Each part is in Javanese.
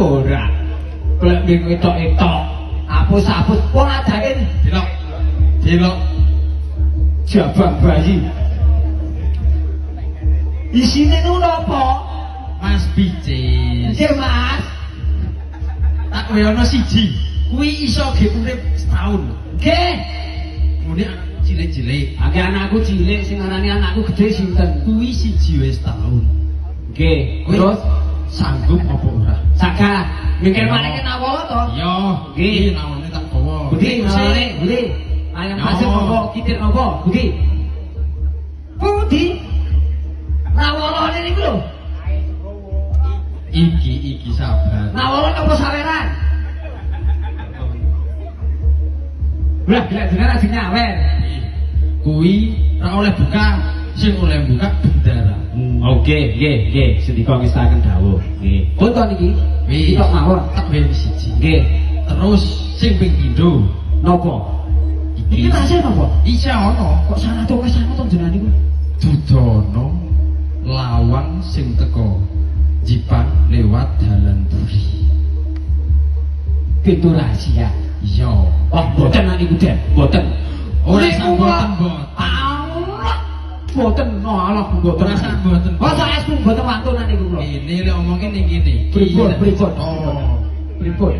ora. Golek mbek etok-etok. Apus-apus wong adake Delok. Delok. jabang bayi. Isine nu napa? Mas Bicis. Nggih, Mas. Tak kowe ana siji. Kuwi iso ge urip setahun. Nggih. Mune anakku cilik-cilik. Akeh anakku cilik sing arane anakku gedhe sinten? Kuwi siji wis setahun. Nggih. Terus sanggup apa ora? Sagah. Mikir maneh nawala to? Iya. Nggih. Nawone tak gawa. Budi, nawale, Budi. Ayam pasir nopo, kitir nopo, Budi. Budi. Nawalane niku lho. Iki sabar. Nawala apa saweran? Lah, gila jenenge aja nyawer. Kuwi ora oleh buka, sing oleh buka bendara. Oke, nggih, sedika ngestaken dawuh. Nggih. Punten iki. Wis. Tok mawon. Tak ben siji. Nggih. Terus sing ping pindho Napa? Iki tasih napa? isih ana Kok sana to jenengan niku? Dudono lawang sing teko Jepang lewat dalan buri. Pintu rahasia. Iya. Oh, boten niku, Den. Boten. Ora Niku boten, kok. Allah. Boten, no Allah boten. Ora boten. Oh, saestu boten wantunan niku kula. Ini lek omongke ning kene. Pripun? Oh. Pripun?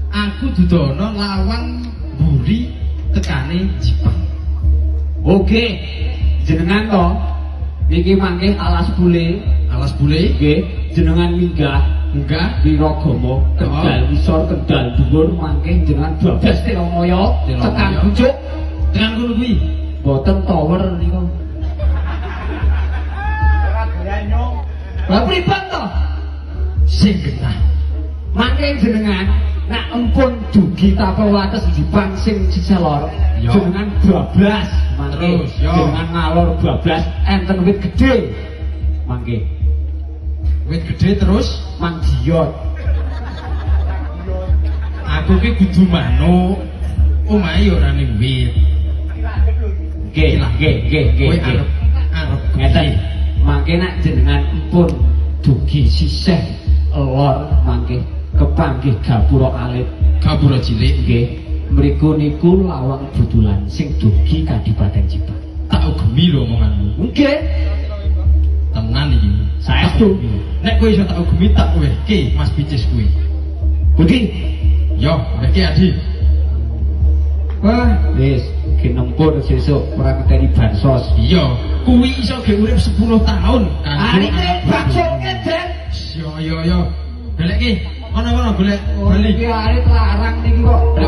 Aku dudono lawang buri tekane Jepang. Oke. Jenengan to niki mangke alas bule, Alas bule nggih, jenengan minggah enggak Wiragama, Kendal Wisor, Kendal Dhuwur mangke jenengan 12 Tiromaya tekan pucuk dengan ngono kuwi. boten tower niku. Lah pripun to? Sing genah. Mangke jenengan nek empun dugi tapel wates Jepang sing sisa lor, Yo. jenengan 12 mangke Terus, yo. jenengan ngalor 12 enten wit gedhe. Mangke Wit gede terus manggiot. aku ki kudu manuk. Omahe yo ora ning wit. Nggih, Kowe nggih. arep Ngeten. Mangke nek jenengan empun dugi sisih lor mangke kepanggih gapura alit. gapura cilik. Nggih, mriku niku lawang butulan sing dugi Kadipaten Jepang. Tak ugemi lho omonganmu. Nggih, Tenan iki. saestu. Nek kowe iso tak ugemi tak wehke Mas Bicis kuwi. Budi, Yo, wehke Adi. wah, wis kinempur sesuk ora ngenteni bansos. Iya, kuwi iso ge urip 10 tahun. Arine baksoke, Den. Yo. Golek ki. Ono golek bali. Iki arep larang niki kok. Golek